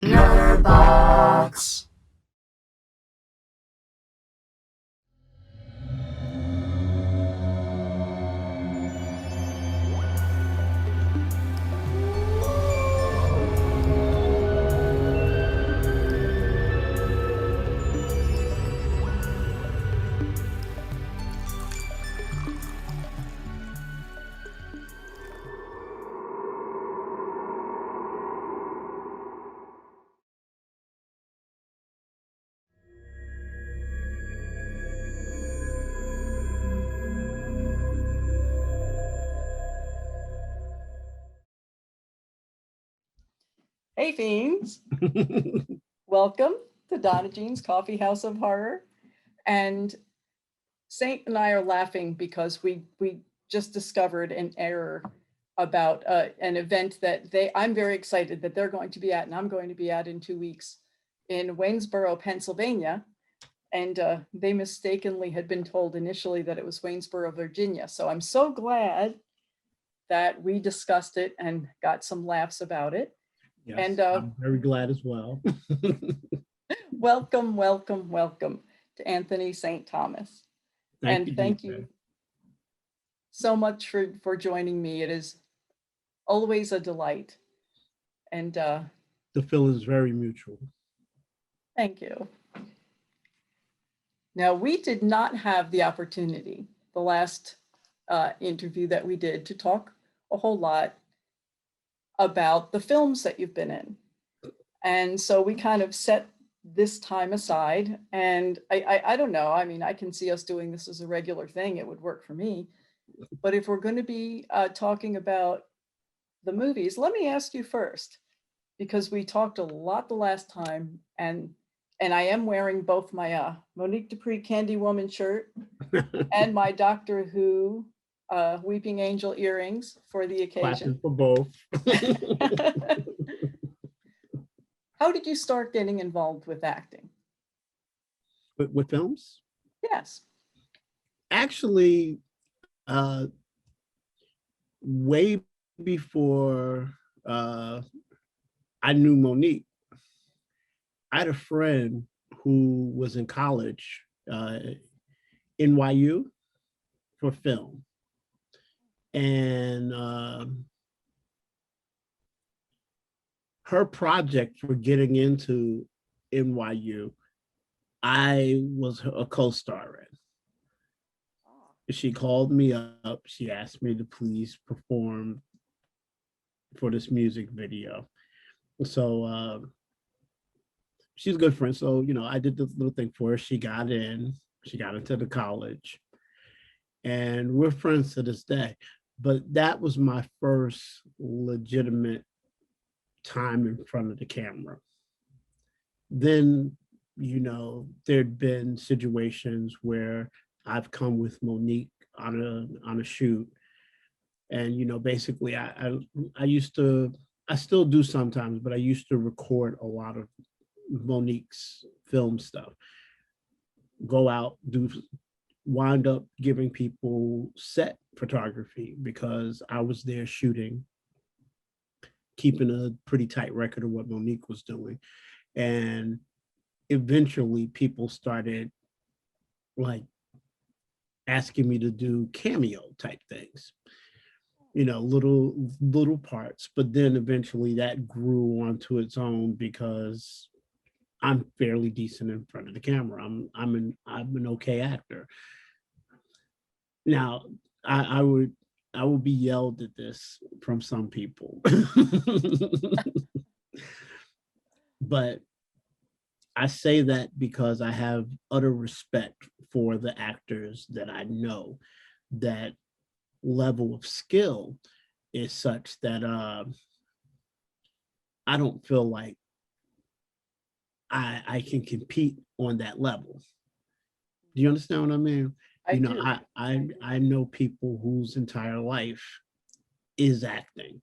Nerd Box. Hey fiends, welcome to DonnaJean's Coffee House of Horror. And Saint and I are laughing because we just discovered an error about an event that I'm very excited that they're going to be at, and I'm going to be at in 2 weeks in Waynesboro, Pennsylvania. And they mistakenly had been told initially that it was Waynesboro, Virginia. So I'm so glad that we discussed it and got some laughs about it. Yes, And I'm very glad as well. welcome to Anthony St. Thomas. Thank you so much for joining me. It is always a delight. And the feeling is very mutual. Thank you. Now, we did not have the opportunity, the last interview that we did, to talk a whole lot about the films that you've been in. And so we kind of set this time aside, and I don't know, I mean, I can see us doing this as a regular thing. It would work for me. But if we're going to be talking about the movies, let me ask you first, because we talked a lot the last time, and I am wearing both my Monique Dupree Candy Woman shirt and my Doctor Who Weeping Angel earrings for the occasion. Classes for both. How did you start getting involved with acting? With films? Yes. Actually, way before I knew Monique, I had a friend who was in college, NYU, for film. And her project for getting into NYU, I was a co-star in. She called me up. She asked me to please perform for this music video. So she's a good friend. So, you know, I did this little thing for her. She got in. She got into the college. And we're friends to this day. But that was my first legitimate time in front of the camera. Then, you know, there'd been situations where I've come with Monique on a shoot, and you know, basically, I still do sometimes, but I used to record a lot of Monique's film stuff. Go out, wind up giving people set photography because I was there shooting, keeping a pretty tight record of what Monique was doing. And eventually people started like asking me to do cameo type things, you know, little parts. But then eventually that grew onto its own because I'm fairly decent in front of the camera. I'm an okay actor. Now, I would be yelled at this from some people. But I say that because I have utter respect for the actors that I know. That level of skill is such that I don't feel like I can compete on that level. Do you understand what I mean? I do. I know people whose entire life is acting,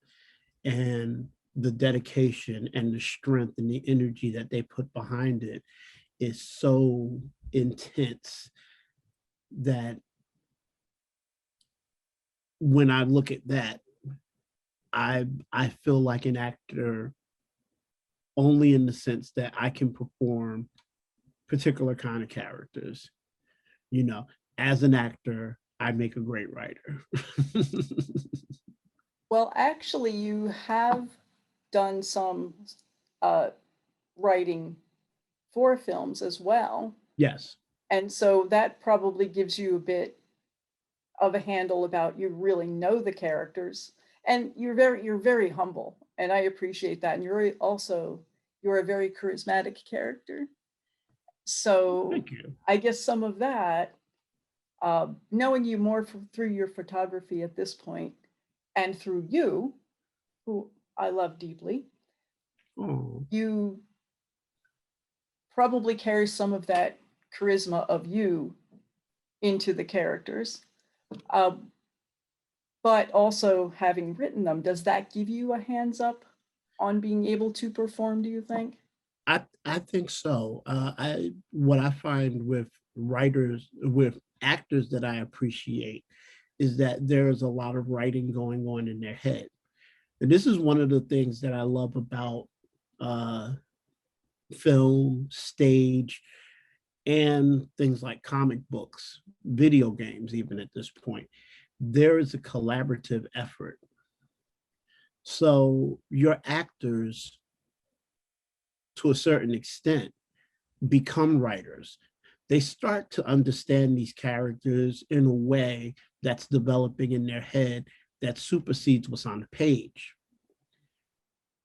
and the dedication and the strength and the energy that they put behind it is so intense that when I look at that, I feel like an actor only in the sense that I can perform particular kind of characters. You know, as an actor, I make a great writer. Well, actually, you have done some writing for films as well. Yes. And so that probably gives you a bit of a handle about you really know the characters. And you're very humble. And I appreciate that. And you're a very charismatic character. So Thank you. I guess some of that, knowing you more through your photography at this point, and through you, who I love deeply, Oh, you probably carry some of that charisma of you into the characters. But also having written them, does that give you a hands up on being able to perform, do you think? I think so. What I find with writers, with actors that I appreciate, is that there's a lot of writing going on in their head. And this is one of the things that I love about film, stage, and things like comic books, video games, even at this point. There is a collaborative effort. So your actors, to a certain extent, become writers. They start to understand these characters in a way that's developing in their head that supersedes what's on the page.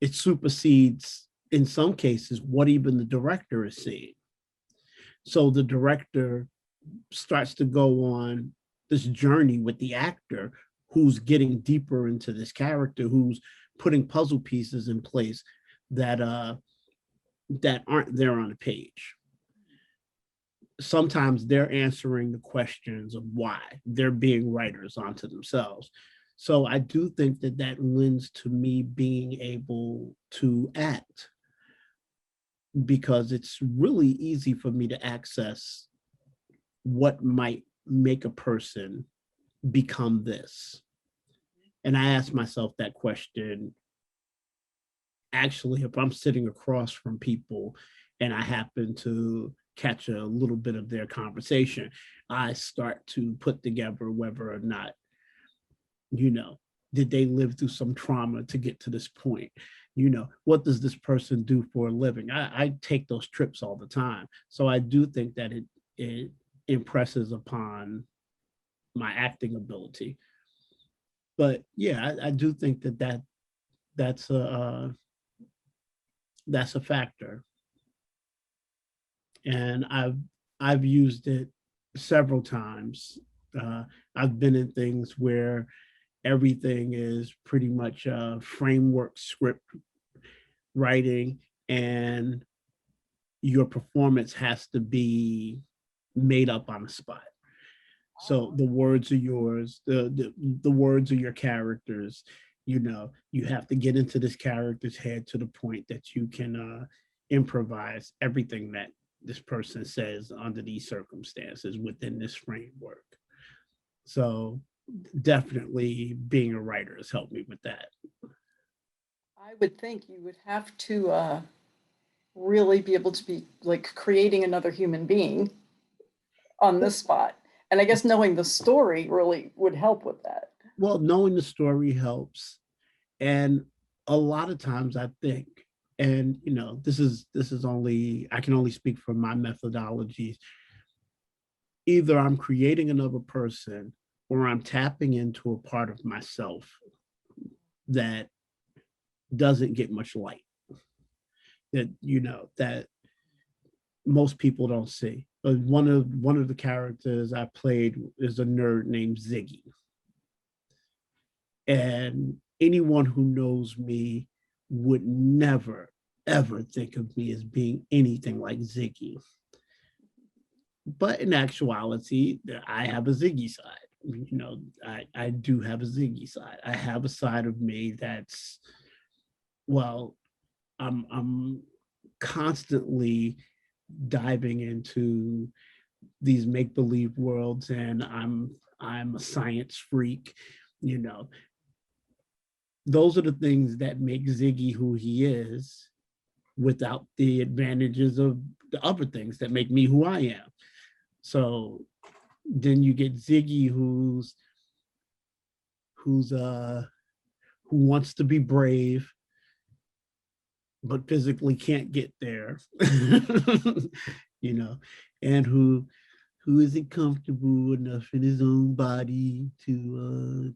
It supersedes, in some cases, what even the director is seeing. So the director starts to go on this journey with the actor who's getting deeper into this character, who's putting puzzle pieces in place that aren't there on the page. Sometimes they're answering the questions of why. They're being writers onto themselves. So I do think that that lends to me being able to act, because it's really easy for me to access what might make a person become this. And I ask myself that question, actually, if I'm sitting across from people and I happen to catch a little bit of their conversation, I start to put together whether or not, did they live through some trauma to get to this point? What does this person do for a living? I take those trips all the time. So I do think that it impresses upon my acting ability. But yeah, I do think that's a factor. And I've used it several times. I've been in things where everything is pretty much a framework script writing, and your performance has to be made up on the spot. So the words are yours, the words are your characters. You have to get into this character's head to the point that you can improvise everything that this person says under these circumstances within this framework. So definitely being a writer has helped me with that. I would think you would have to really be able to be like creating another human being on the spot. And I guess knowing the story really would help with that. Well, knowing the story helps. And a lot of times I think, and this is only, I can only speak from my methodologies. Either I'm creating another person or I'm tapping into a part of myself that doesn't get much light, that most people don't see. One of the characters I played is a nerd named Ziggy. And anyone who knows me would never, ever think of me as being anything like Ziggy. But in actuality, I have a Ziggy side. I do have a Ziggy side. I have a side of me that's, well, I'm constantly diving into these make-believe worlds, and I'm a science freak. Those are the things that make Ziggy who he is. without the advantages of the other things that make me who I am. So then you get Ziggy, who wants to be brave, but physically can't get there, and who isn't comfortable enough in his own body to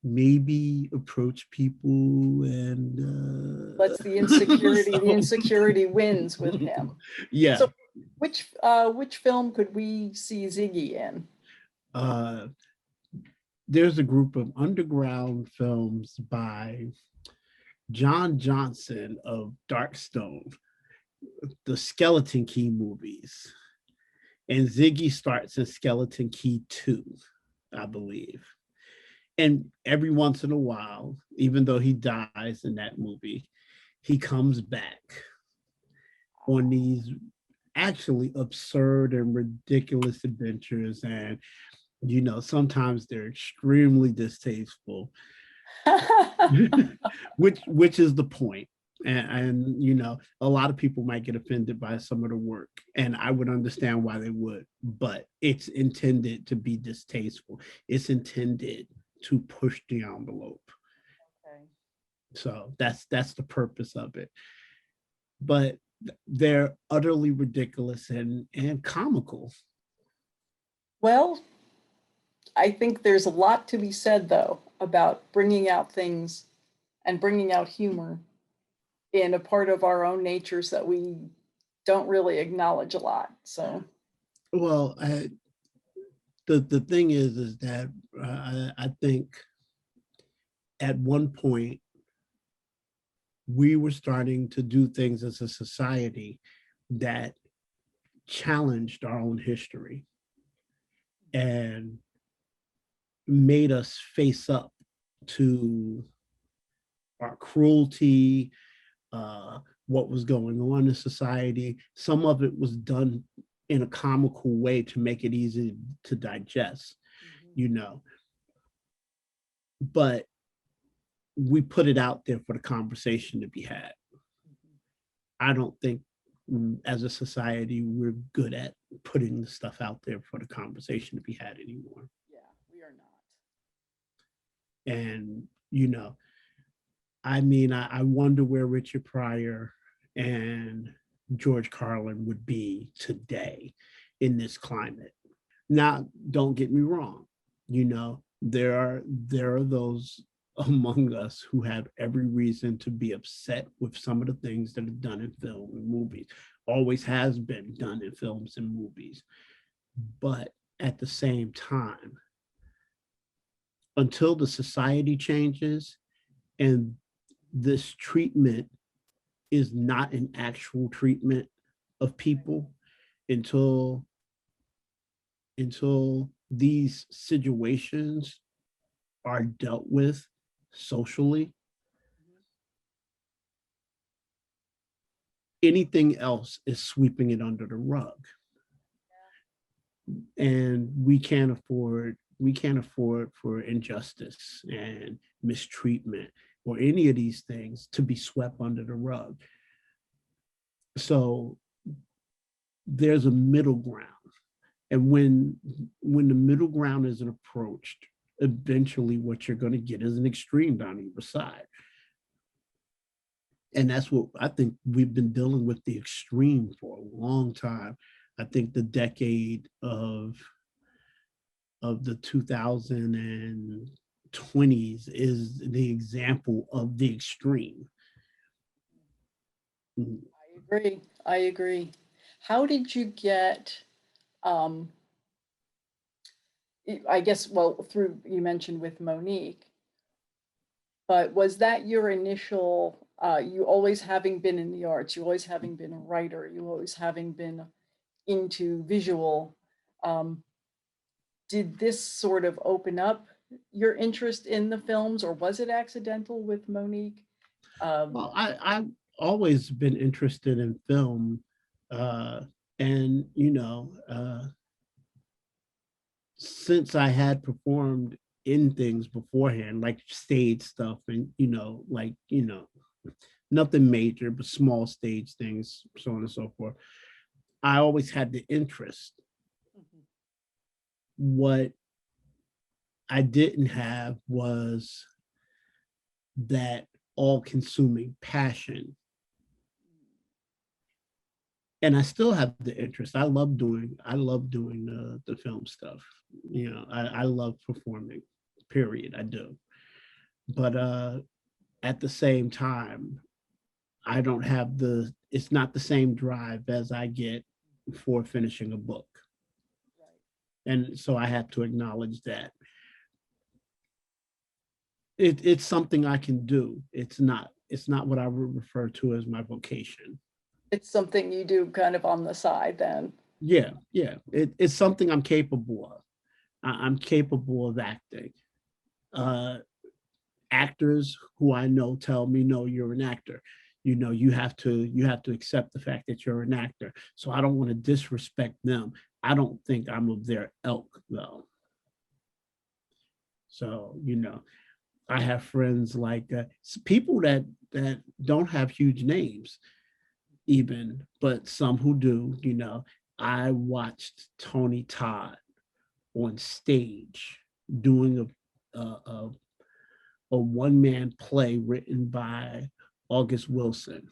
maybe approach people and Lets the insecurity wins with him. Yeah. So which film could we see Ziggy in? There's a group of underground films by Johnston of Darkstone, the Skeleton Key movies. And Ziggy starts in Skeleton Key 2, I believe. And every once in a while, even though he dies in that movie, he comes back on these actually absurd and ridiculous adventures. And, sometimes they're extremely distasteful, which is the point. And a lot of people might get offended by some of the work, and I would understand why they would, but it's intended to be distasteful. It's intended to push the envelope. Okay. So that's the purpose of it. But they're utterly ridiculous and comical. Well, I think there's a lot to be said, though, about bringing out things and bringing out humor in a part of our own natures that we don't really acknowledge a lot. So, well, the thing is that I think at one point we were starting to do things as a society that challenged our own history and made us face up to our cruelty, what was going on in society. Some of it was done in a comical way to make it easy to digest, but we put it out there for the conversation to be had. I don't think as a society we're good at putting the stuff out there for the conversation to be had anymore. Yeah, we are not. And I wonder where Richard Pryor and George Carlin would be today in this climate. Now, don't get me wrong, there are those among us who have every reason to be upset with some of the things that are done in film and movies, always has been done in films and movies. But at the same time, until the society changes and this treatment is not an actual treatment of people, until these situations are dealt with socially, anything else is sweeping it under the rug. And we can't afford for injustice and mistreatment or any of these things to be swept under the rug. So there's a middle ground. And when the middle ground isn't approached, eventually what you're going to get is an extreme down either side. And that's what I think we've been dealing with, the extreme, for a long time. I think the decade of the 2020s is the example of the extreme. I agree. How did you get, I guess, well, through, you mentioned with Monique, but was that your initial, you always having been in the arts, you always having been a writer, you always having been into visual, did this sort of open up your interest in the films, or was it accidental with Monique? Well, I've always been interested in film, and since I had performed in things beforehand, like stage stuff, and nothing major, but small stage things, so on and so forth. I always had the interest. Mhm. What I didn't have was that all-consuming passion. And I still have the interest. I love doing the film stuff. You know, I love performing, period. I do. But at the same time, I don't have it's not the same drive as I get for finishing a book. Right. And so I have to acknowledge that. It's something I can do. It's not what I would refer to as my vocation. It's something you do kind of on the side then. Yeah, yeah. It's something I'm capable of. I'm capable of acting. Uh, Actors who I know tell me, no, you're an actor. You know, you have to accept the fact that you're an actor. So I don't want to disrespect them. I don't think I'm of their ilk though. So, you know, I have friends like people that don't have huge names even, but some who do, you know. I watched Tony Todd on stage doing a one-man play written by August Wilson.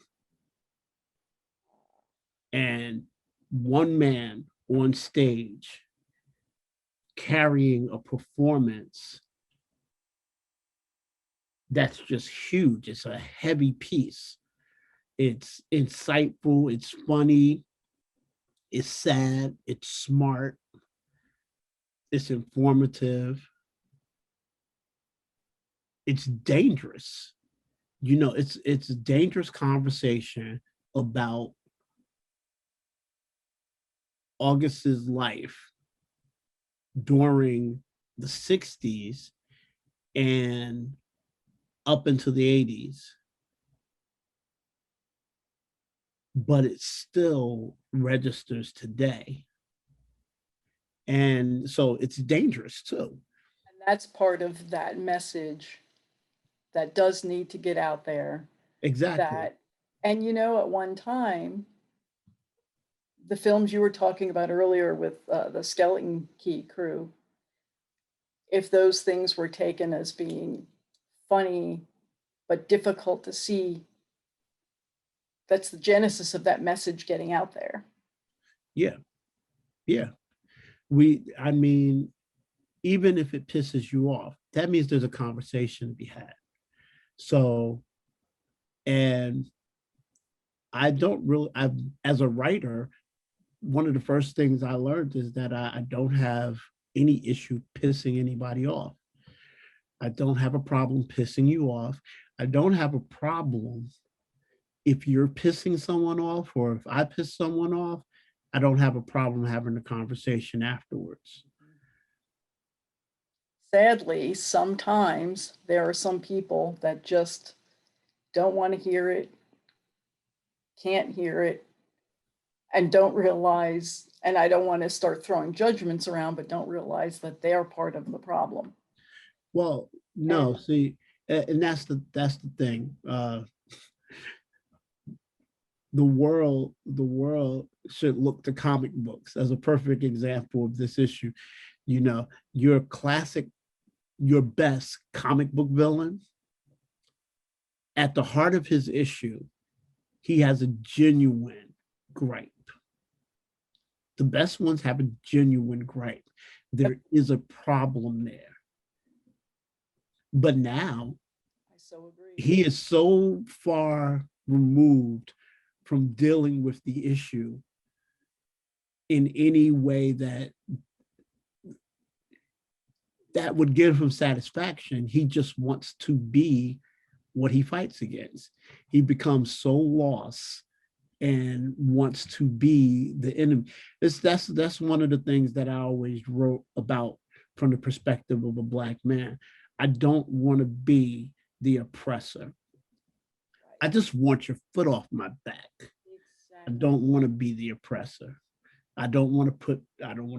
And one man on stage carrying a performance that's just huge. It's a heavy piece. It's insightful, it's funny, it's sad, it's smart, it's informative, it's dangerous. You know, it's a dangerous conversation about August's life during the 60s and up into the 80s. But it still registers today. And so it's dangerous too. And that's part of that message that does need to get out there. Exactly. That, and you know, at one time, the films you were talking about earlier with the Skeleton Key crew, if those things were taken as being funny but difficult to see, that's the genesis of that message getting out there. Yeah. Yeah. I mean, even if it pisses you off, that means there's a conversation to be had. So, and as a writer, one of the first things I learned is that I don't have any issue pissing anybody off. I don't have a problem pissing you off. I don't have a problem if you're pissing someone off, or if I piss someone off. I don't have a problem having a conversation afterwards. Sadly, sometimes there are some people that just don't want to hear it, can't hear it, and don't realize, and I don't want to start throwing judgments around, but don't realize that they're part of the problem. Well, no, see, and that's the thing. The world should look to comic books as a perfect example of this issue. You know, your best comic book villain, at the heart of his issue, he has a genuine gripe. The best ones have a genuine gripe. There is a problem there. But now, I so agree. he is so far removed from dealing with the issue in any way that would give him satisfaction. He just wants to be what he fights against. He becomes so lost and wants to be the enemy. That's one of the things that I always wrote about from the perspective of a Black man. I don't want to be the oppressor. I just want your foot off my back. Exactly. I don't want to be the oppressor. I don't want to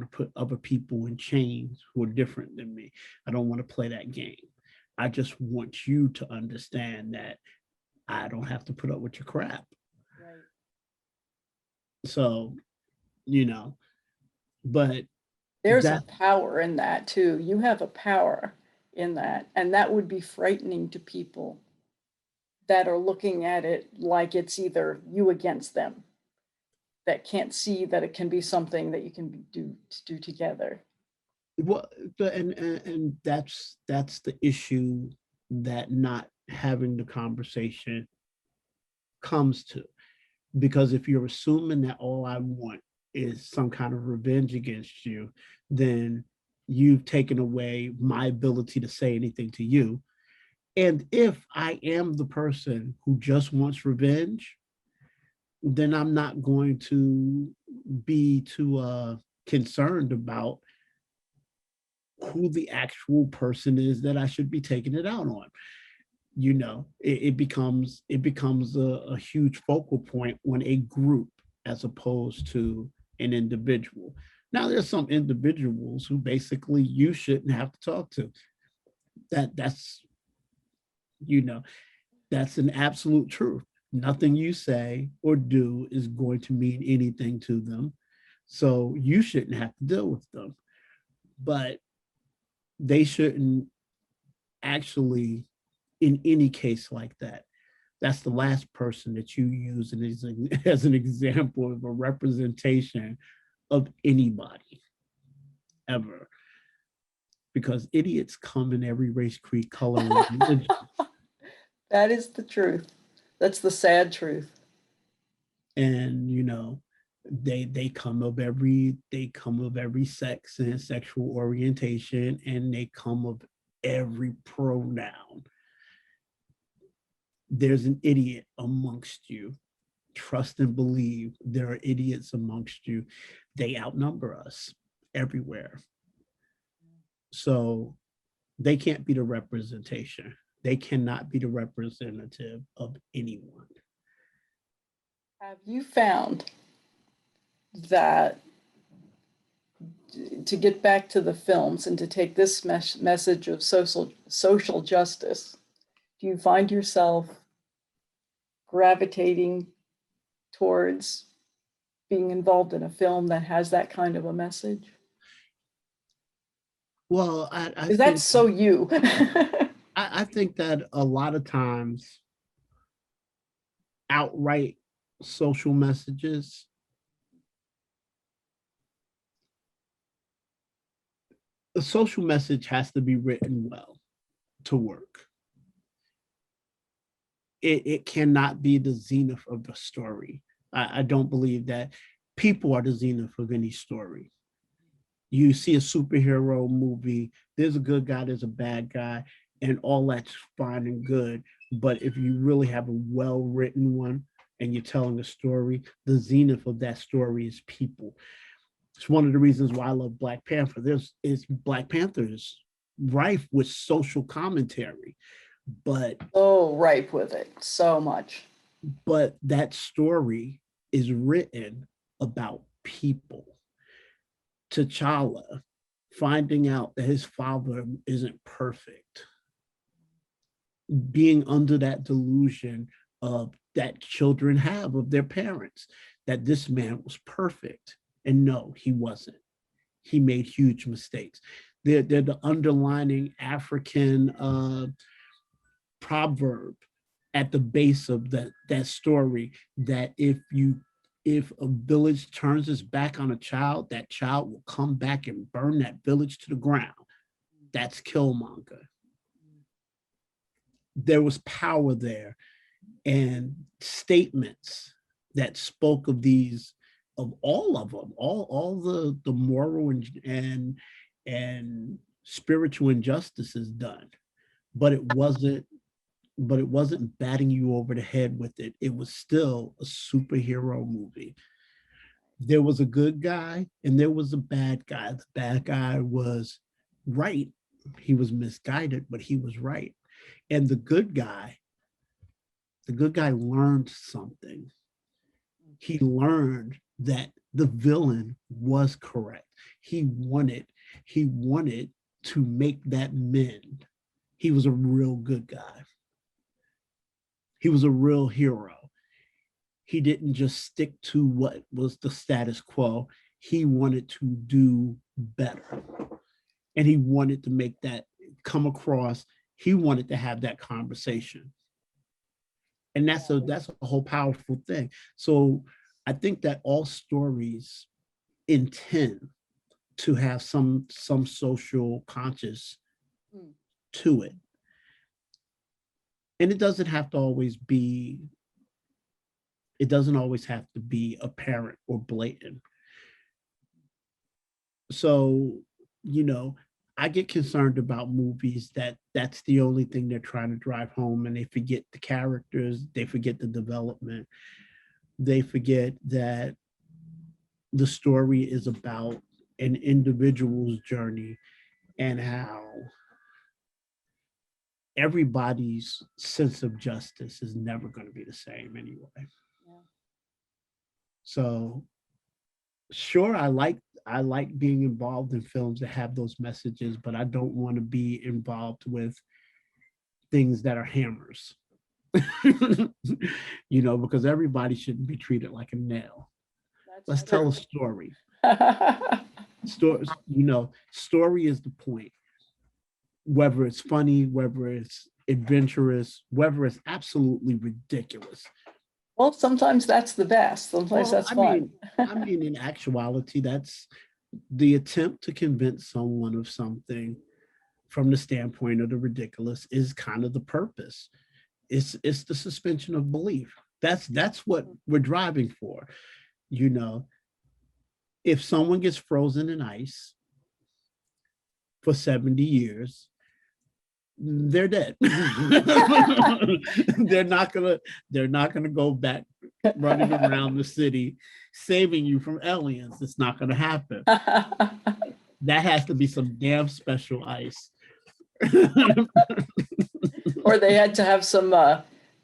put other people in chains who are different than me. I don't want to play that game. I just want you to understand that I don't have to put up with your crap. Right. So, you know, but There's a that, power in that too. You have a power in that, and that would be frightening to people that are looking at it like it's either you against them, that can't see that it can be something that you can do together. well, and that's the issue that not having the conversation comes to. Because if you're assuming that all I want is some kind of revenge against you, then you've taken away my ability to say anything to you. And if I am the person who just wants revenge, then I'm not going to be too concerned about who the actual person is that I should be taking it out on. You know, it becomes a huge focal point when a group as opposed to an individual. Now, there's some individuals who basically you shouldn't have to talk to. That's you know, that's an absolute truth. Nothing you say or do is going to mean anything to them. So you shouldn't have to deal with them. But they shouldn't actually, in any case like that, that's the last person that you use as an example of a representation of anybody ever. Because idiots come in every race, creed, color, and religion. That is the truth. That's the sad truth. And you know, they come of every sex and sexual orientation, and they come of every pronoun. There's an idiot amongst you. Trust and believe there are idiots amongst you. They outnumber us everywhere. So they can't be the representation. They cannot be the representative of anyone. Have you found that, to get back to the films and to take this message of social justice, do you find yourself gravitating towards being involved in a film that has that kind of a message? Well, Because that's so you. I think that a lot of times outright social messages a social message has to be written well to work. It cannot be the zenith of the story. I don't believe that people are the zenith of any story. You see a superhero movie, there's a good guy, there's a bad guy, and all that's fine and good. But if you really have a well-written one and you're telling a story, the zenith of that story is people. It's one of the reasons why I love Black Panther. Black Panther is rife with social commentary, but so ripe with it, so much. But that story is written about people. T'Challa finding out that his father isn't perfect, being under that delusion of that children have of their parents, that this man was perfect. And no, he wasn't. He made huge mistakes. They're the underlining African proverb at the base of that story, that if a village turns its back on a child, that child will come back and burn that village to the ground. That's Killmonger. There was power there, and statements that spoke of these, of all of them, all the moral and spiritual injustices done, but it wasn't batting you over the head with it. It was still a superhero movie. There was a good guy and there was a bad guy. The bad guy was right. He was misguided, but he was right. And the good guy learned something. He learned that the villain was correct. He wanted to make that mend. He was a real good guy. He was a real hero. He didn't just stick to what was the status quo. He wanted to do better. And he wanted to make that come across. He wanted to have that conversation. And that's a whole powerful thing. So I think that all stories intend to have some social conscious to it. And it doesn't have to always be, it doesn't always have to be apparent or blatant. So, you know, I get concerned about movies that's the only thing they're trying to drive home, and they forget the characters, they forget the development, they forget that the story is about an individual's journey and how everybody's sense of justice is never going to be the same anyway. Yeah. So sure, I like being involved in films that have those messages, but I don't want to be involved with things that are hammers. You know, because everybody shouldn't be treated like a nail. Let's tell a story. Story, you know, story is the point. Whether it's funny, whether it's adventurous, whether it's absolutely ridiculous. Well, sometimes that's the best. Sometimes that's fun. I mean, in actuality, that's the attempt to convince someone of something from the standpoint of the ridiculous is kind of the purpose. It's the suspension of belief. That's what we're driving for. You know, if someone gets frozen in ice for 70 years, they're dead. They're not gonna go back running around the city saving you from aliens. It's not gonna happen. That has to be some damn special ice. Or they had to have some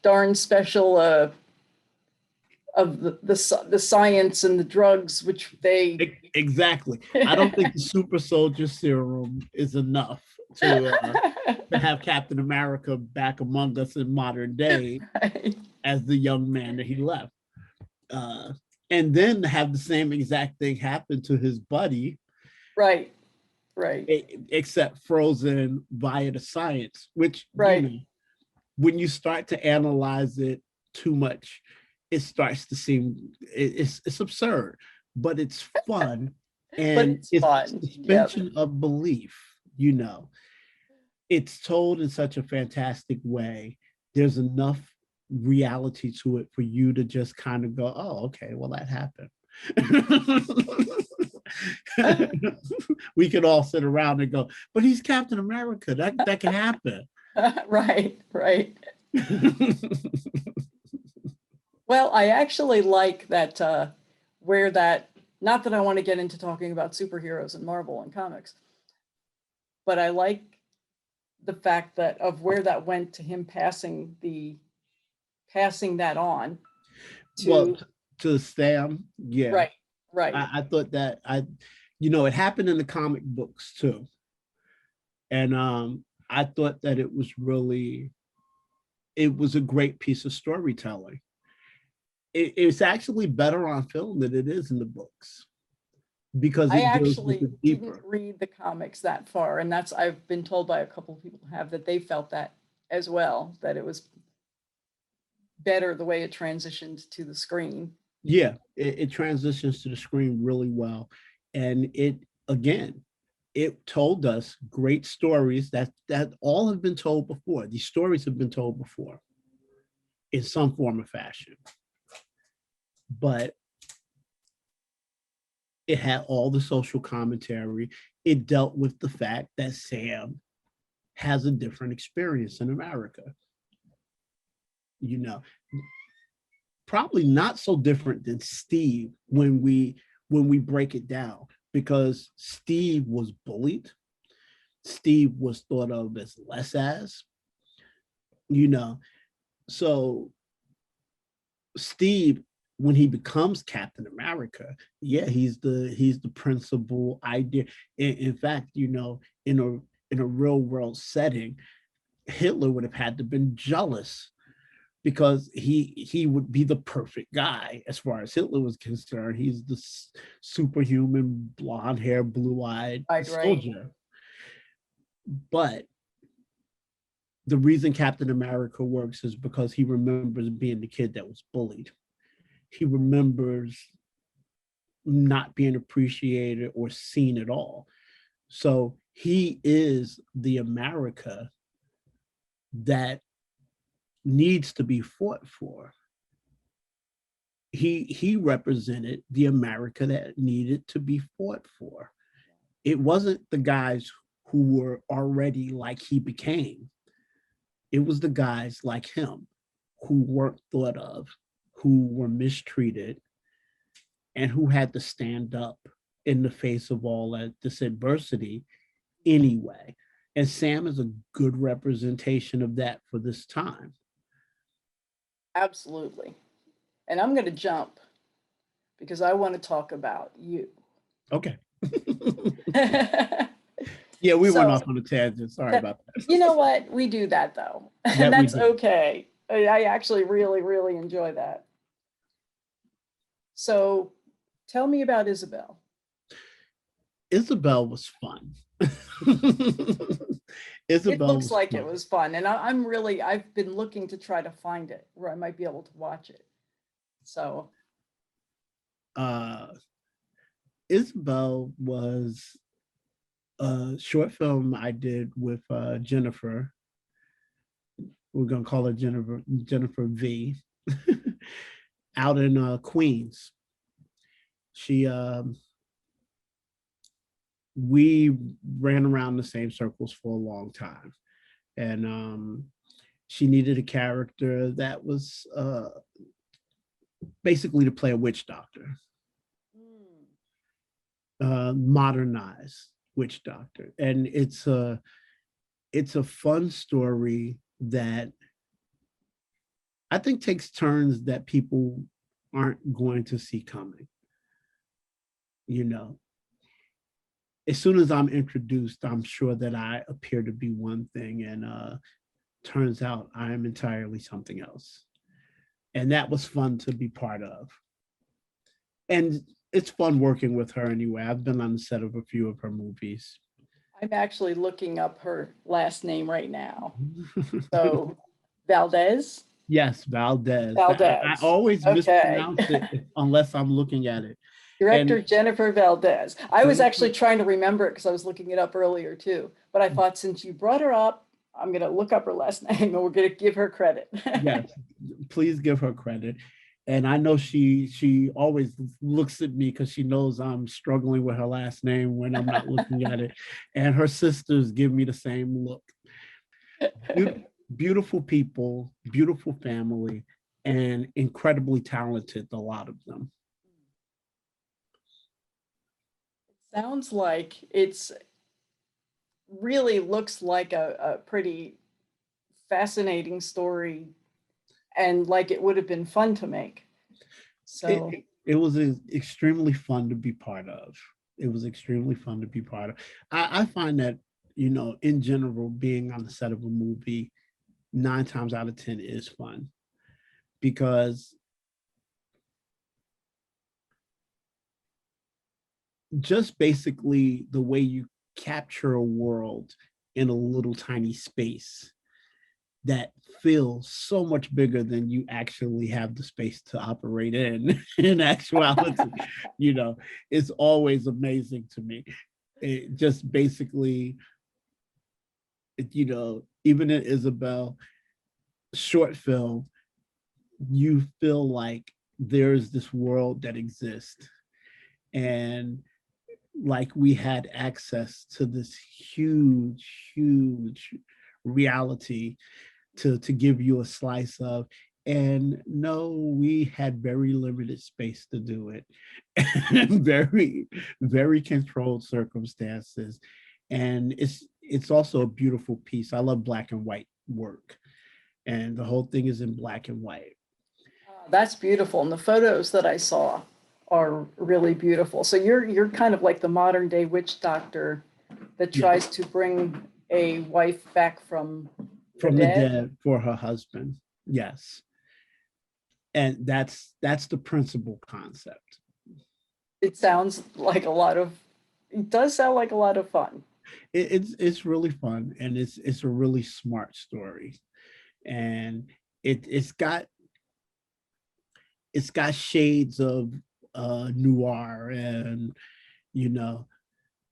darn special of the science and the drugs, which they exactly. I don't think the super soldier serum is enough to have Captain America back among us in modern day, right, as the young man that he left. And then have the same exact thing happen to his buddy. Right. Except frozen via the science, which, right, you know, when you start to analyze it too much, it starts to seem, it's absurd, but it's fun. And it's fun. Suspension of belief, you know. It's told in such a fantastic way. There's enough reality to it for you to just kind of go, oh, okay, well, that happened. We could all sit around and go, but he's Captain America. That can happen. Right. Well, I actually like that where that, not that I want to get into talking about superheroes and Marvel and comics, but I like the fact that of where that went to him passing that on to Sam. Yeah. Right. I thought that you know, it happened in the comic books too. And I thought that it was a great piece of storytelling. It's actually better on film than it is in the books, because I actually didn't read the comics that far, and I've been told by a couple of people that they felt that as well, that it was better the way it transitioned to the screen. Yeah, it transitions to the screen really well, and it told us great stories that all have been told before. These stories have been told before in some form or fashion. But it had all the social commentary. It dealt with the fact that Sam has a different experience in America. You know, probably not so different than Steve when we break it down, because Steve was bullied. Steve was thought of as less as, you know. So Steve, when he becomes Captain America, yeah, he's the principal idea. In fact, you know, in a real world setting, Hitler would have had to been jealous because he would be the perfect guy as far as Hitler was concerned. He's the superhuman, blonde hair, blue-eyed soldier. But the reason Captain America works is because he remembers being the kid that was bullied. He remembers not being appreciated or seen at all. So he is the America that needs to be fought for. He represented the America that needed to be fought for. It wasn't the guys who were already like he became. It was the guys like him who weren't thought of, who were mistreated, and who had to stand up in the face of all that this adversity anyway. And Sam is a good representation of that for this time. Absolutely. And I'm going to jump because I want to talk about you. Okay. Yeah, we went off on a tangent. Sorry about that. You know what? We do that though. And that's okay. I actually really, really enjoy that. So tell me about Isabelle. Isabelle was fun. Isabelle it looks like fun. It was fun. And I've been looking to try to find it where I might be able to watch it. So. Isabelle was a short film I did with Jennifer. We're going to call her Jennifer V. out in Queens. We ran around the same circles for a long time. And she needed a character that was basically to play a witch doctor. Modernized witch doctor. And it's a fun story that I think takes turns that people aren't going to see coming. You know, as soon as I'm introduced, I'm sure that I appear to be one thing, and turns out I am entirely something else. And that was fun to be part of. And it's fun working with her anyway. I've been on the set of a few of her movies. I'm actually looking up her last name right now. So Valdez? Yes, Valdez. Valdez. I always mispronounce it unless I'm looking at it. Director Jennifer Valdez. I was actually trying to remember it because I was looking it up earlier too. But I thought since you brought her up, I'm going to look up her last name and we're going to give her credit. Yes, please give her credit. And I know she always looks at me because she knows I'm struggling with her last name when I'm not looking at it. And her sisters give me the same look. Beautiful people, beautiful family, and incredibly talented, a lot of them. It sounds like it's really looks like a pretty fascinating story and like it would have been fun to make. So it was extremely fun to be part of. It was extremely fun to be part of. I find that, you know, in general, being on the set of a movie 9 times out of 10 is fun, because just basically the way you capture a world in a little tiny space that feels so much bigger than you actually have the space to operate in actuality, you know, it's always amazing to me. It just basically, you know, even in Isabelle short film, you feel like there's this world that exists, and like we had access to this huge reality to give you a slice of. And no, we had very limited space to do it. very controlled circumstances. And it's also a beautiful piece. I love black and white work. And the whole thing is in black and white. That's beautiful. And the photos that I saw are really beautiful. So you're kind of like the modern day witch doctor that tries to bring a wife back from the dead for her husband. Yes. And that's the principal concept. It sounds like it does sound like a lot of fun. It's really fun, and it's a really smart story, and it's got shades of noir, and you know,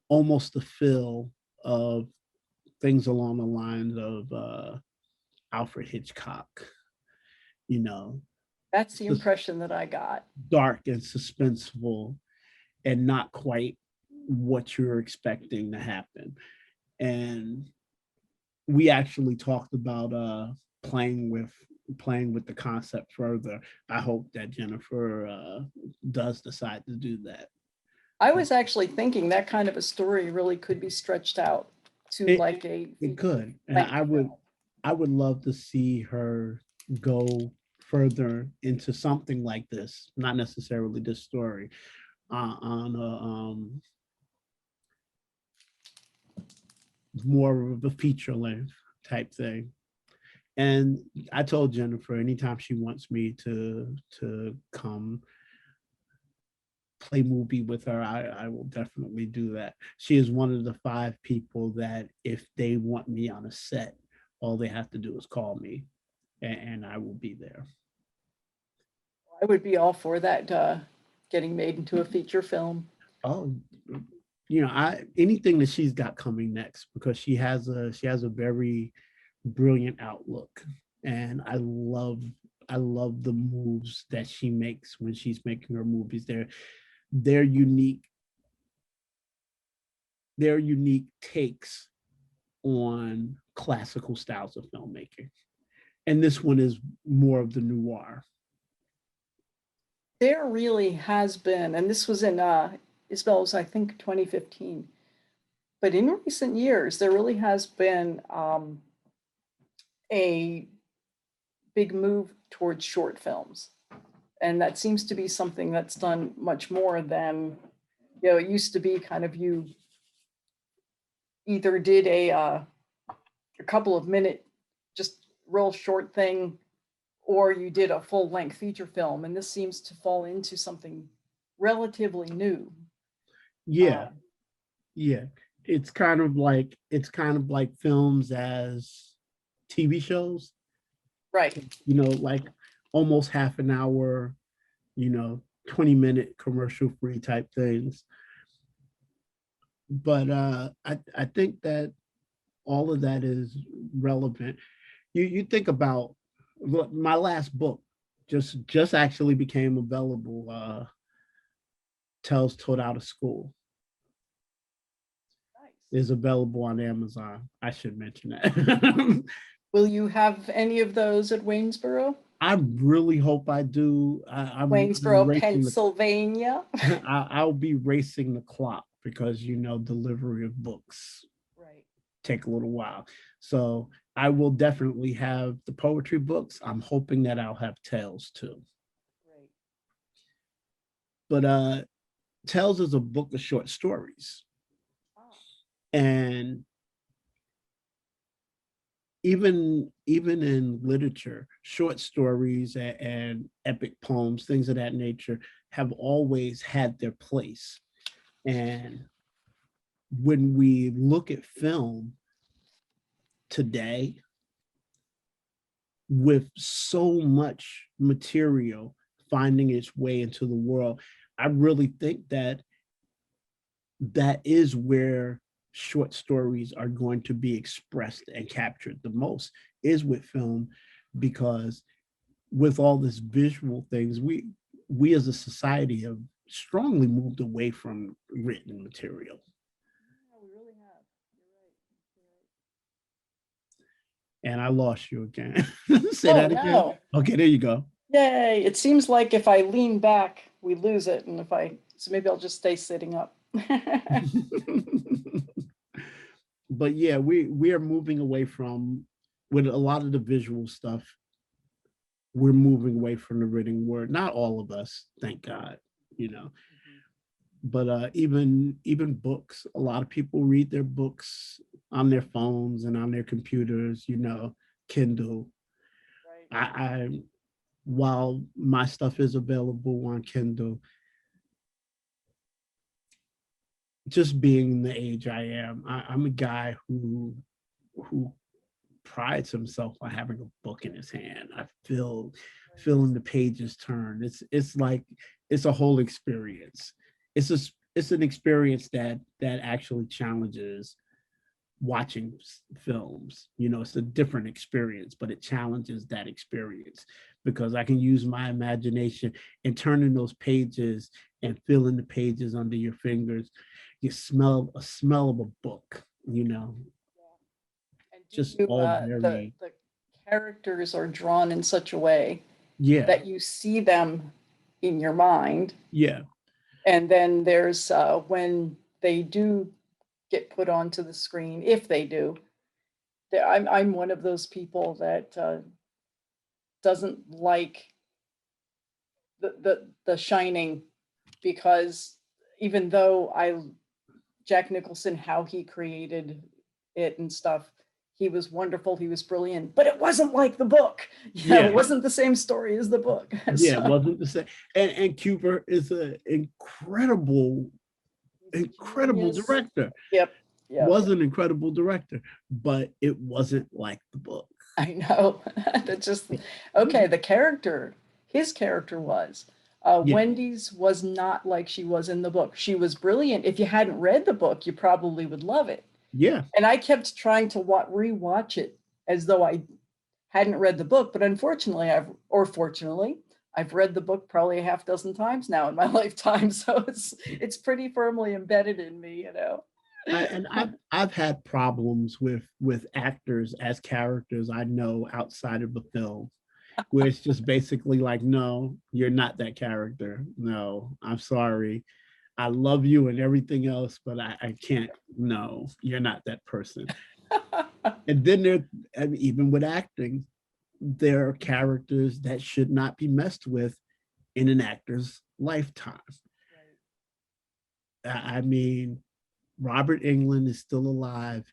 almost the feel of things along the lines of Alfred Hitchcock. You know, That's the impression that I got. dark and suspenseful, and not quite what you're expecting to happen. And we actually talked about playing with the concept further. I hope that Jennifer does decide to do that. I was actually thinking that kind of a story really could be stretched out to It could, and I would love to see her go further into something like this, not necessarily this story, on a more of a feature length type thing. And I told Jennifer anytime she wants me to come play movie with her, I will definitely do that. She is one of the 5 people that if they want me on a set, all they have to do is call me, and I will be there. I would be all for that, getting made into a feature film. Oh, anything that she's got coming next, because she has a very brilliant outlook, and I love the moves that she makes when she's making her movies. They're unique takes on classical styles of filmmaking, and this one is more of the noir. There really has been, and this was in Isabelle's, I think, 2015. But in recent years, there really has been a big move towards short films. And that seems to be something that's done much more than, it used to be kind of you either did a couple of minute, just real short thing, or you did a full length feature film. And this seems to fall into something relatively new. Yeah. It's kind of like films as TV shows. Right. Like almost half an hour, 20-minute commercial free type things. But I think that all of that is relevant. You think about my last book just actually became available, Tales Told Out of School. Nice. Is available on Amazon. I should mention that. Will you have any of those at Waynesboro? I really hope I do. I'm Waynesboro, Pennsylvania. I'll be racing the clock because delivery of books take a little while. So I will definitely have the poetry books. I'm hoping that I'll have Tales too. Right. But Tales is a book of short stories. Oh. And even in literature, short stories and epic poems, things of that nature, have always had their place. And when we look at film today, with so much material finding its way into the world, I really think that is where short stories are going to be expressed and captured the most, is with film, because with all this visual things, we as a society have strongly moved away from written material. Yeah, we really have. You're right. And I lost you again. Say Oh, that again. no. Okay, there you go. Yay. It seems like if I lean back, we lose it. And so maybe I'll just stay sitting up. But yeah, we are moving away from, with a lot of the visual stuff, we're moving away from the written word. Not all of us, thank God, But even books, a lot of people read their books on their phones and on their computers, Kindle. Right. while my stuff is available on Kindle, just being the age I am, I'm a guy who prides himself on having a book in his hand. I feeling the pages turn. It's like it's a whole experience. It's an experience that actually challenges watching films. You know, it's a different experience, but it challenges that experience because I can use my imagination and turning those pages and feeling the pages under your fingers. You smell a smell of a book, you know. And Just all very the characters are drawn in such a way yeah, that you see them in your mind. yeah. And then there's when they do get put onto the screen, if they do, I'm one of those people that doesn't like the Shining, because even though Jack Nicholson, how he created it and stuff, he was wonderful, he was brilliant, but it wasn't like the book. You know, Yeah. it wasn't the same story as the book. Yeah, So, it wasn't the same. And Cooper is an incredible genius. director. Yep. Was an incredible director, but it wasn't like the book. I know. That's just okay. The character, his character was. Yeah. Wendy's was not like she was in the book. She was brilliant. If you hadn't read the book, you probably would love it. Yeah. And I kept trying to rewatch it as though I hadn't read the book, but unfortunately, fortunately, I've read the book probably a half dozen times now in my lifetime. So it's pretty firmly embedded in me, you know. And I've had problems with actors as characters I know outside of the film, where it's just basically like, no, you're not that character. No, I'm sorry. I love you and everything else, but I can't. No, you're not that person. And then and even with acting, there are characters that should not be messed with in an actor's lifetime. Right. I mean, Robert Englund is still alive.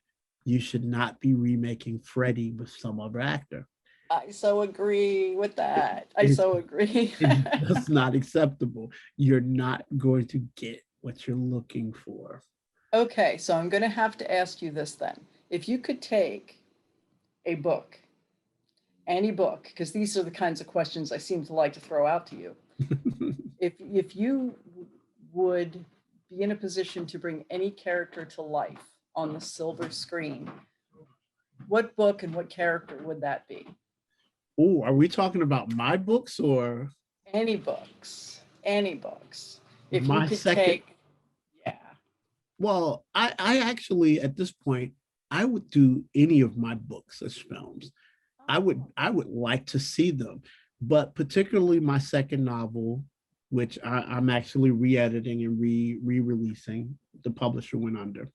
You should not be remaking Freddie with some other actor. I so agree with that. I so agree. It's just not acceptable. You're not going to get what you're looking for. Okay, so I'm going to have to ask you this then. If you could take a book, any book, because these are the kinds of questions I seem to like to throw out to you. If you would be in a position to bring any character to life on the silver screen, what book and what character would that be? Oh, are we talking about my books or? Any books, any books. If my you could second, take, yeah. Well, I actually, at this point, I would do any of my books as films. I would like to see them, but particularly my second novel, which I'm actually re-editing and re-releasing. The publisher went under.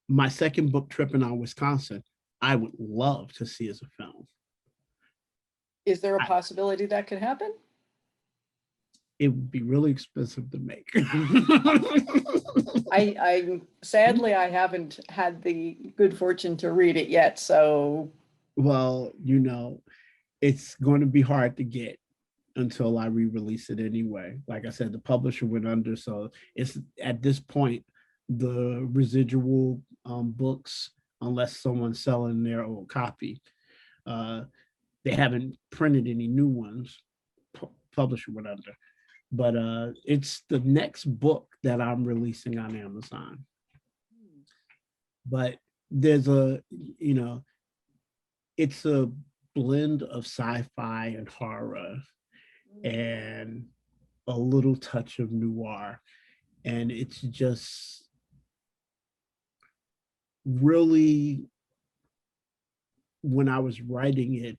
My second book, Tripping on Wisconsin, I would love to see as a film. Is there a possibility that could happen? It would be really expensive to make. I sadly, I haven't had the good fortune to read it yet, so. Well, you know, it's going to be hard to get until I re-release it anyway. Like I said, the publisher went under, so it's at this point, the residual books, unless someone's selling their old copy, they haven't printed any new ones. Publisher went under. But it's the next book that I'm releasing on Amazon. But there's it's a blend of sci-fi and horror and a little touch of noir. And it's just really, when I was writing it,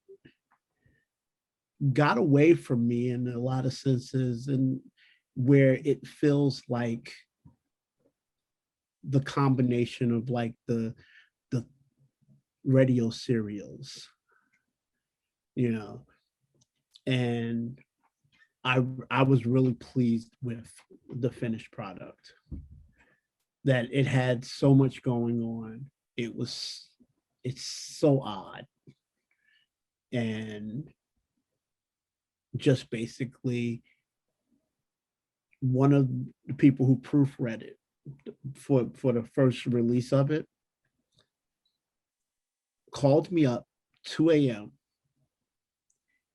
got away from me in a lot of senses, and where it feels like the combination of like the radio serials, you know, and I was really pleased with the finished product, that it had so much going on. It's so odd. and just basically one of the people who proofread it for the first release of it called me up 2 a.m.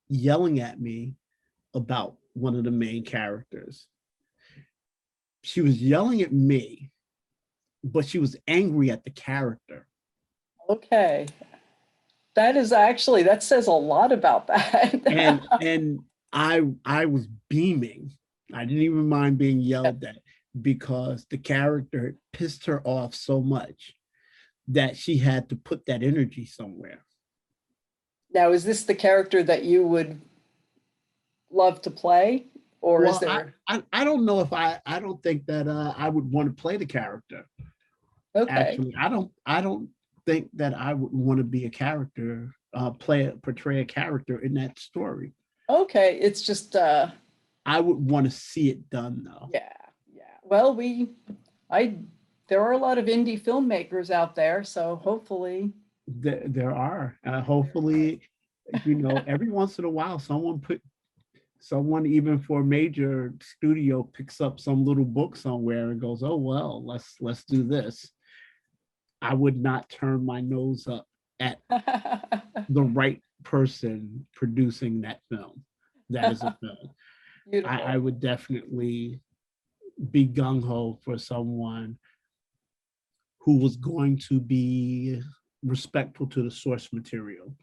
yelling at me about one of the main characters. She was yelling at me, but she was angry at the character. Okay. That is actually, that says a lot about that. and I was beaming. I didn't even mind being yelled at because the character pissed her off so much that she had to put that energy somewhere. Now, is this the character that you would love to play? Or is there? I don't know if I don't think that I would want to play the character. Okay. Actually, I don't think that I would want to be a character, portray a character in that story. Okay, it's just I would want to see it done though. yeah. Well, there are a lot of indie filmmakers out there, so hopefully There are. Hopefully, every once in a while, someone even for a major studio picks up some little book somewhere and goes, "Oh well, let's do this." I would not turn my nose up at the right person producing that film. That is a film. I would definitely be gung-ho for someone who was going to be respectful to the source material.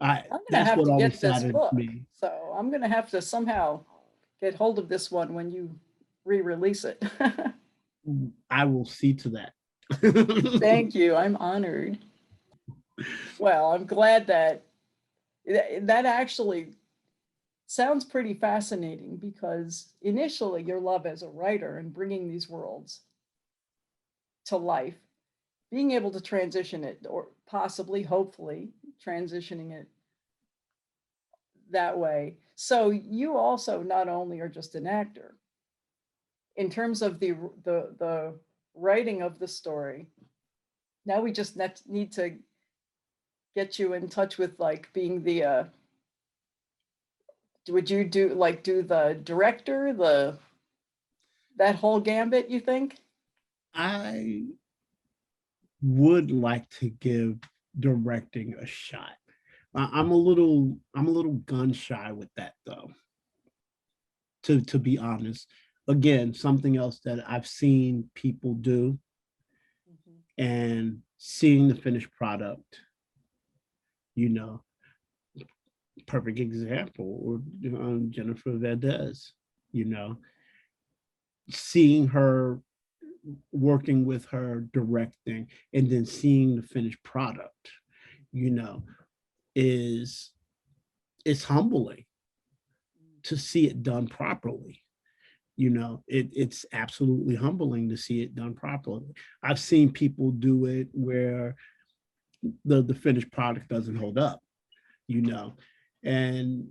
That's what always saddens me. So I'm gonna have to somehow get hold of this one when you re-release it. I will see to that. Thank you. I'm honored. Well, I'm glad that actually sounds pretty fascinating, because initially your love as a writer and bringing these worlds to life, being able to transition it, or possibly, hopefully, transitioning it that way. So you also not only are just an actor, in terms of the writing of the story, now we just need to get you in touch with like being the would you do the director, that whole gambit, you think? I would like to give directing a shot. I'm a little gun shy with that though. To be honest, again, something else that I've seen people do, and seeing the finished product, perfect example, or Jennifer Rodgers, seeing her working with her directing and then seeing the finished product, is humbling to see it done properly. It's absolutely humbling to see it done properly. I've seen people do it where the finished product doesn't hold up, and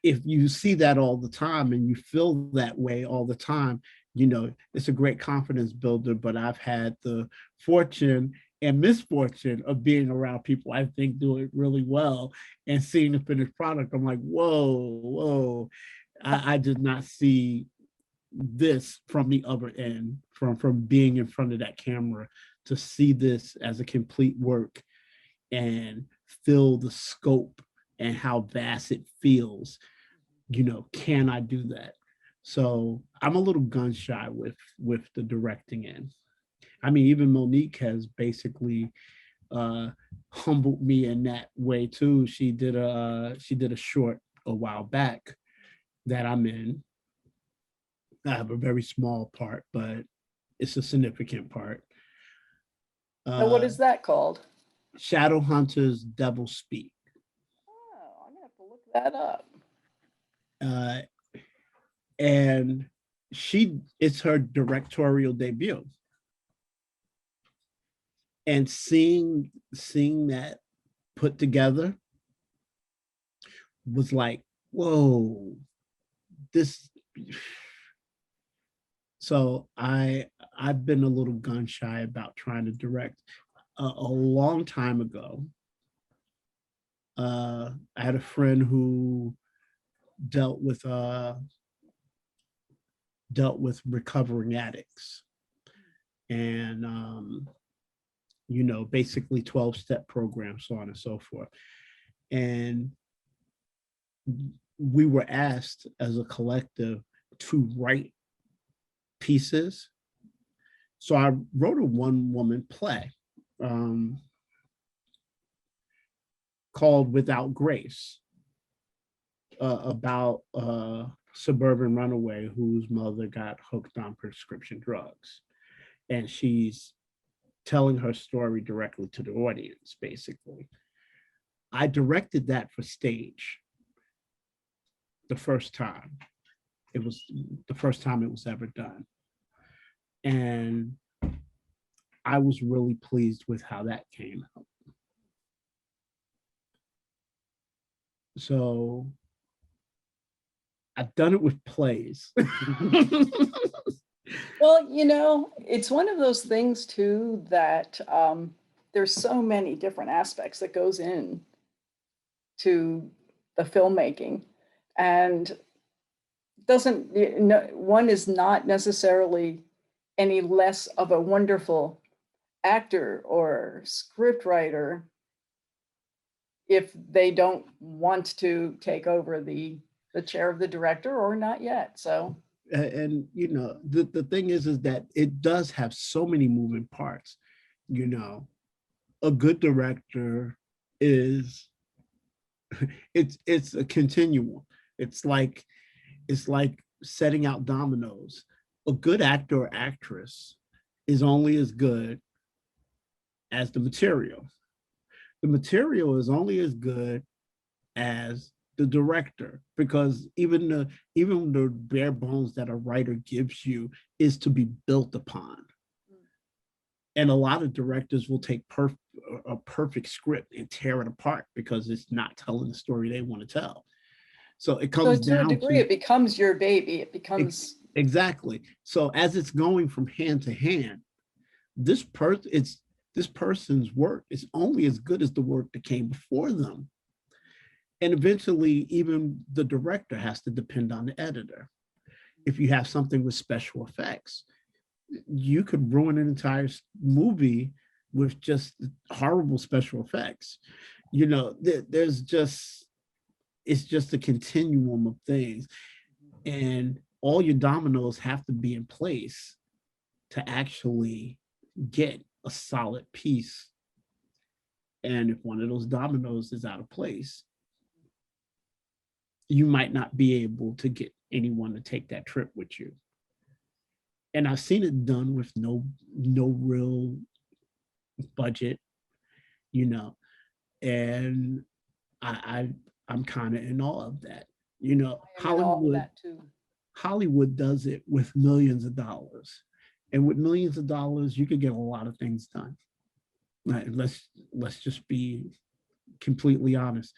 if you see that all the time and you feel that way all the time, it's a great confidence builder. But I've had the fortune and misfortune of being around people I think do it really well, and seeing the finished product, I'm like, whoa, I did not see this from the other end, from being in front of that camera, to see this as a complete work and feel the scope and how vast it feels. Can I do that? So I'm a little gun shy with the directing end. I mean, even Monique has basically humbled me in that way too. She did a short a while back that I'm in. I have a very small part, but it's a significant part. And what is that called? Shadowhunters Devil Speak. Oh, I'm gonna have to look that up. And it's her directorial debut. And seeing that put together was like, whoa, this. So I've been a little gun shy about trying to direct. A long time ago, I had a friend who dealt with recovering addicts, and basically 12-step programs, so on and so forth. And we were asked as a collective to write pieces. So I wrote a one-woman play called Without Grace, about a suburban runaway whose mother got hooked on prescription drugs. And she's telling her story directly to the audience, basically. I directed that for stage the first time. It was the first time it was ever done. And I was really pleased with how that came out. So I've done it with plays. Well, it's one of those things too that there's so many different aspects that goes in to the filmmaking, and one is not necessarily any less of a wonderful actor or script writer if they don't want to take over the chair of the director, or not yet. So, and the thing is that it does have so many moving parts. A good director is it's a continuum. It's like setting out dominoes. A good actor or actress is only as good as the material. The material is only as good as the director, because even the bare bones that a writer gives you is to be built upon. And a lot of directors will take a perfect script and tear it apart because it's not telling the story they want to tell. So it comes down to a degree, it becomes your baby. It becomes exactly. So as it's going from hand to hand, this person's work is only as good as the work that came before them. And eventually, even the director has to depend on the editor. If you have something with special effects, you could ruin an entire movie with just horrible special effects. It's just a continuum of things. And all your dominoes have to be in place to actually get a solid piece. And if one of those dominoes is out of place, you might not be able to get anyone to take that trip with you. And I've seen it done with no real budget, and I'm kind of in awe of that. Hollywood does it with millions of dollars. And with millions of dollars, you could get a lot of things done. Right? Let's just be completely honest.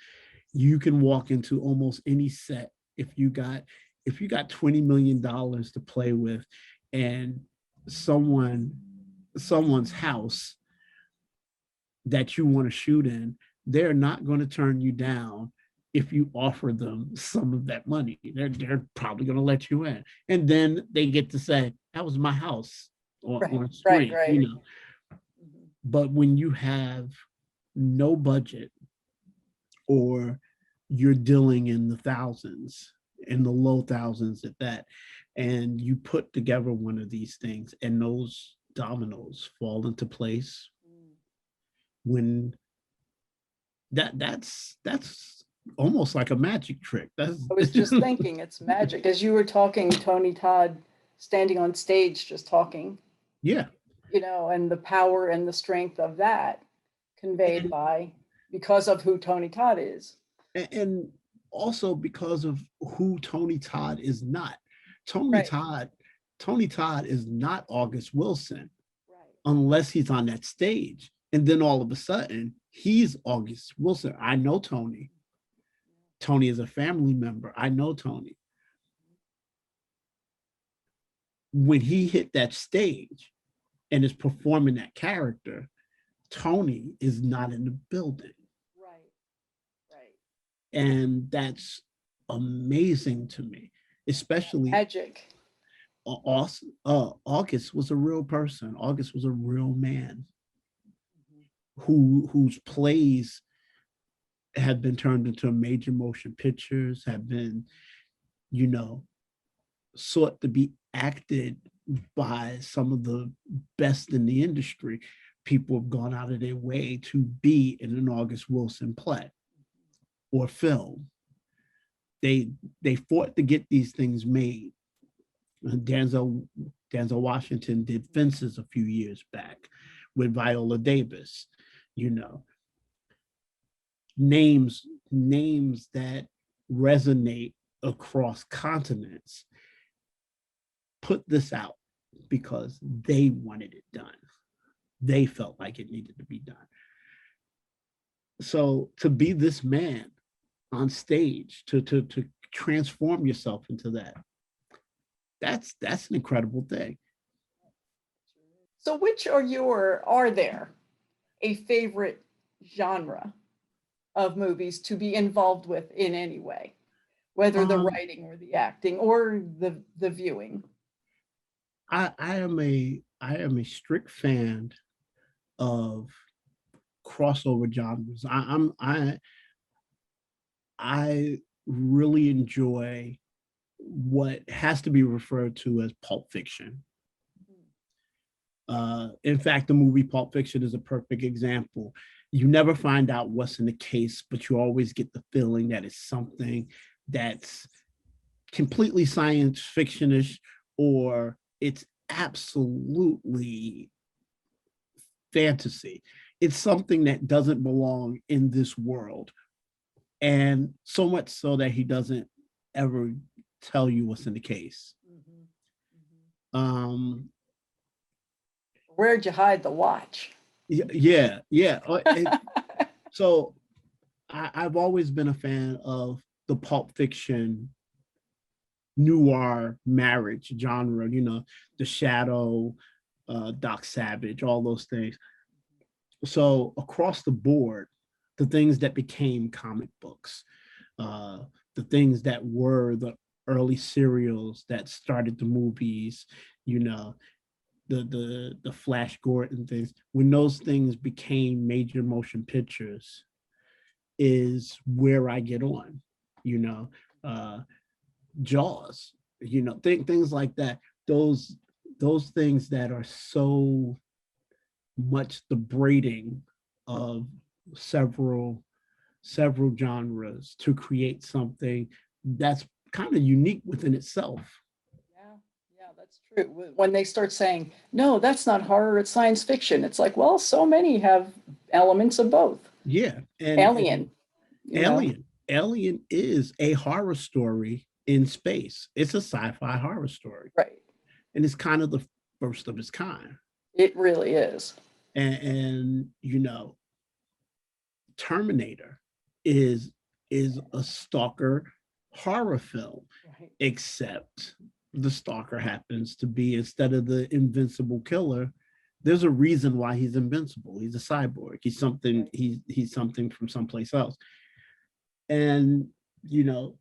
You can walk into almost any set if you got $20 million to play with, and someone's house that you want to shoot in, they're not going to turn you down if you offer them some of that money. They're probably going to let you in, and then they get to say, "That was my house," on screen. Right. But when you have no budget, or you're dealing in the thousands, in the low thousands at that, and you put together one of these things and those dominoes fall into place, when that's almost like a magic trick. I was just thinking it's magic. As you were talking, Tony Todd standing on stage just talking. Yeah. And the power and the strength of that conveyed because of who Tony Todd is. And also because of who Tony Todd is not. Tony Todd is not August Wilson, unless he's on that stage. And then all of a sudden, he's August Wilson. I know Tony. Tony is a family member. I know Tony. When he hit that stage and is performing that character, Tony is not in the building. And that's amazing to me, especially Magic. August was a real person. August was a real man whose plays had been turned into major motion pictures, have been, you know, sought to be acted by some of the best in the industry. People have gone out of their way to be in an August Wilson play or film. They fought to get these things made. Denzel Washington did Fences a few years back with Viola Davis, you know. Names that resonate across continents put this out because they wanted it done. They felt like it needed to be done. So to be this man on stage, to transform yourself into that, that's an incredible thing. So which are there a favorite genre of movies to be involved with in any way, whether the writing or the acting or the viewing? I am a strict fan of crossover genres. I really enjoy what has to be referred to as pulp fiction. In fact, the movie Pulp Fiction is a perfect example. You never find out what's in the case, but you always get the feeling that it's something that's completely science fictionish, or it's absolutely fantasy. It's something that doesn't belong in this world. And so much so that he doesn't ever tell you what's in the case. Where'd you hide the watch? Yeah. So I've always been a fan of the Pulp Fiction noir marriage genre, you know, The Shadow, Doc Savage, all those things. So across the board, the things that became comic books, the things that were the early serials that started the movies, you know, the Flash Gordon things, when those things became major motion pictures, is where I get on, you know. Jaws, you know, things like that. Those things that are so much the braiding of several genres to create something that's kind of unique within itself. Yeah, that's true. When they start saying, no, that's not horror, it's science fiction, it's like, well, so many have elements of both. Yeah. Alien. Alien is a horror story in space. It's a sci-fi horror story. Right. And it's kind of the first of its kind. It really is. And you know, Terminator is a stalker horror film, Right. except the stalker happens to be, instead of the invincible killer, there's a reason why he's invincible. He's a cyborg. He's something. He's something from someplace else. And you know,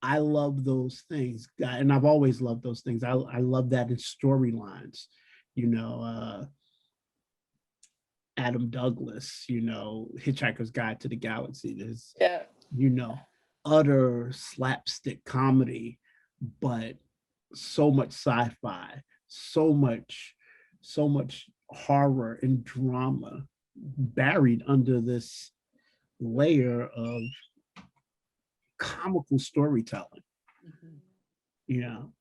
I love those things, and I've always loved those things. I love that in storylines. You know, Adam Douglas, you know, Hitchhiker's Guide to the Galaxy. There's, you know, utter slapstick comedy, but so much sci-fi, so much horror and drama buried under this layer of comical storytelling. You know,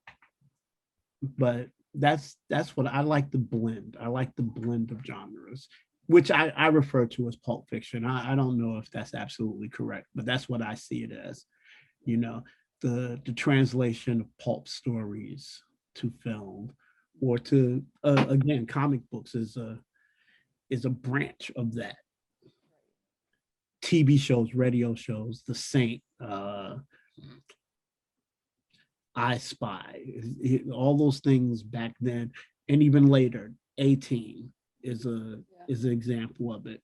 but that's what I like, the blend. I like the blend of genres, which I refer to as pulp fiction. I don't know if that's absolutely correct, but that's what I see it as. You know, the translation of pulp stories to film, or to again, comic books is a branch of that. TV shows, radio shows, The Saint, I Spy, all those things back then, and even later. A-Team is an example of it.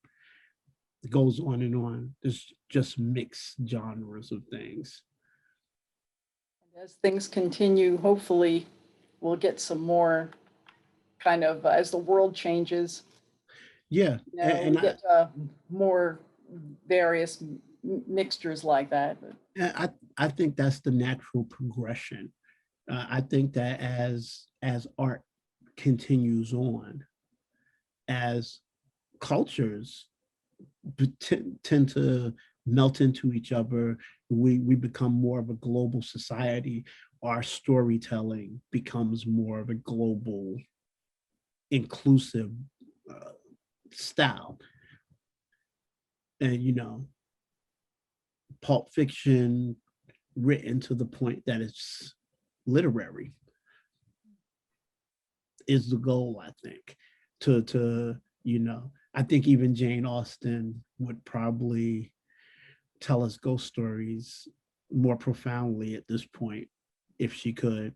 It goes on and on. There's just mix genres of things. As things continue, hopefully we'll get some more kind of, as the world changes, Yeah, you know, and we get more various mixtures like that. I think that's the natural progression. I think that as art continues on, as cultures tend to melt into each other, we become more of a global society. Our storytelling becomes more of a global, inclusive style. And, you know, Pulp Fiction written to the point that it's literary is the goal, I think, to you know, I think even Jane Austen would probably tell us ghost stories more profoundly at this point if she could.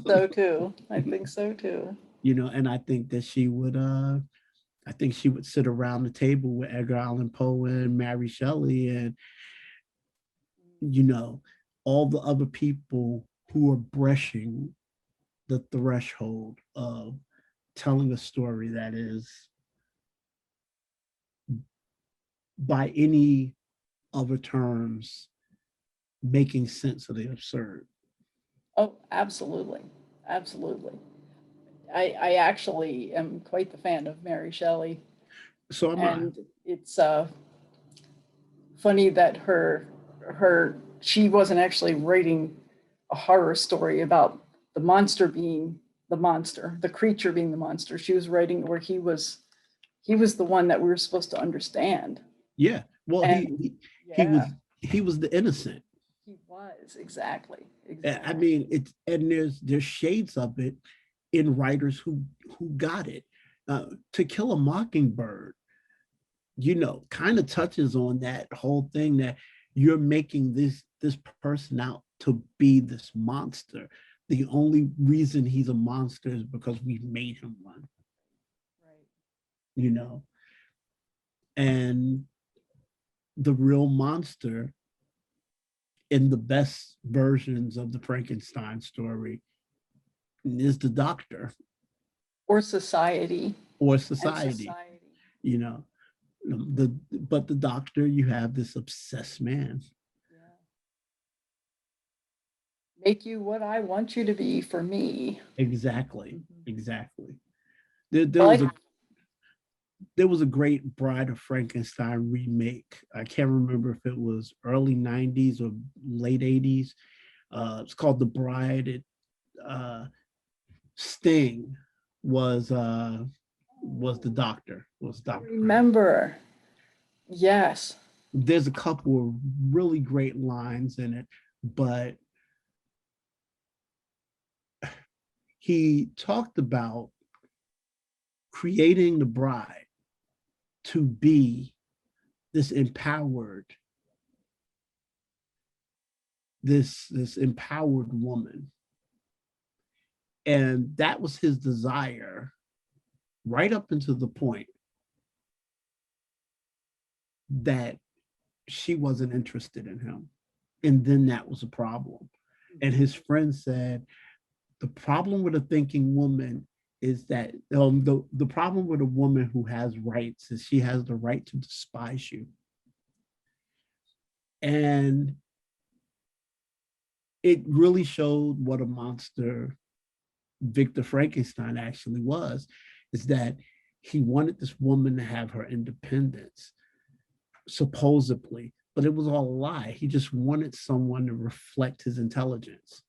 So too, I think so too. You know, and I think that she would sit around the table with Edgar Allan Poe and Mary Shelley and, you know, all the other people who are brushing the threshold of telling a story that is, by any other terms, making sense of the absurd. Oh, absolutely. Absolutely. I actually am quite the fan of Mary Shelley. So am and it's funny that she wasn't actually writing a horror story about the monster being the monster, the creature being the monster. She was writing where he was the one that we were supposed to understand. Yeah. Well, And he was the innocent. He was, exactly. I mean, there's shades of it in writers who got it. To Kill a Mockingbird, you know, kind of touches on that whole thing that you're making this person out to be this monster. The only reason he's a monster is because we made him one. Right. You know, and the real monster in the best versions of the Frankenstein story is the doctor. Or society. Or society. You know, but the doctor, you have this obsessed man. Yeah. Make you what I want you to be for me. Exactly. Exactly. There was a great Bride of Frankenstein remake. I can't remember if it was early 90s or late 80s. It's called The Bride. Sting was the doctor. Was Dr. Remember. Yes. There's a couple of really great lines in it, but he talked about creating the bride to be this empowered woman. And that was his desire right up until the point that she wasn't interested in him. And then that was a problem. And his friend said, the problem with a thinking woman is that the problem with a woman who has rights is she has the right to despise you. And it really showed what a monster Victor Frankenstein actually was, is that he wanted this woman to have her independence, supposedly, but it was all a lie. He just wanted someone to reflect his intelligence.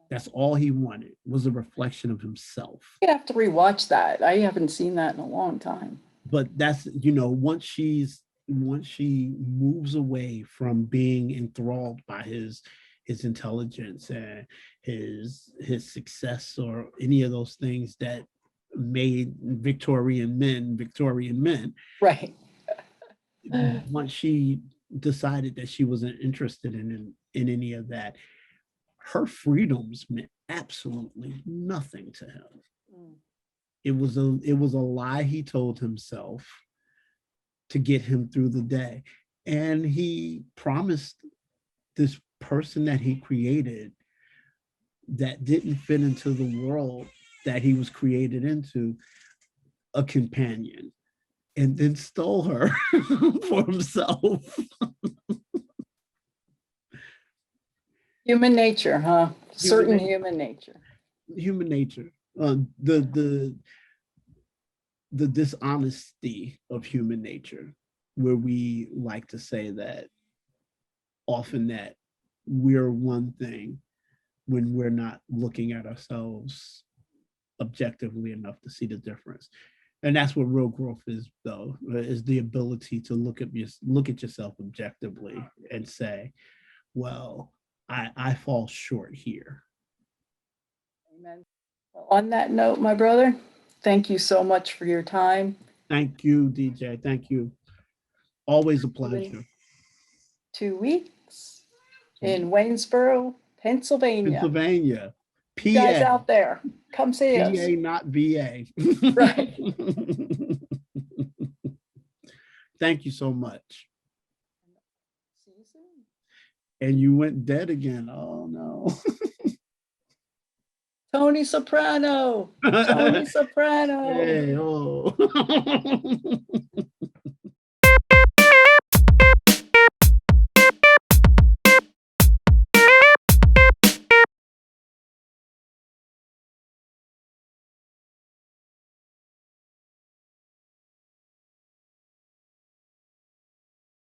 That's all he wanted, was a reflection of himself. You have to rewatch that. I haven't seen that in a long time. But that's, you know, once she moves away from being enthralled by his intelligence and his success or any of those things that made Victorian men. Right. Once she decided that she wasn't interested in any of that, her freedoms meant absolutely nothing to him. It was a lie he told himself to get him through the day. And he promised this person that he created that didn't fit into the world that he was created into a companion, and then stole her for himself. Human nature, huh? Certain human nature. Human nature. The dishonesty of human nature, where we like to say that often that we're one thing when we're not looking at ourselves objectively enough to see the difference. And that's what real growth is, though, is the ability to look at yourself objectively and say, well, I fall short here. Amen. Well, on that note, my brother, thank you so much for your time. Thank you, DJ. Thank you. Always a pleasure. 2 weeks in Waynesboro, Pennsylvania. Pennsylvania. PA. You guys out there, come see us. PA, not VA. Right. Thank you so much. See you soon. And you went dead again. Oh no. Tony Soprano. Tony Soprano. Hey, oh.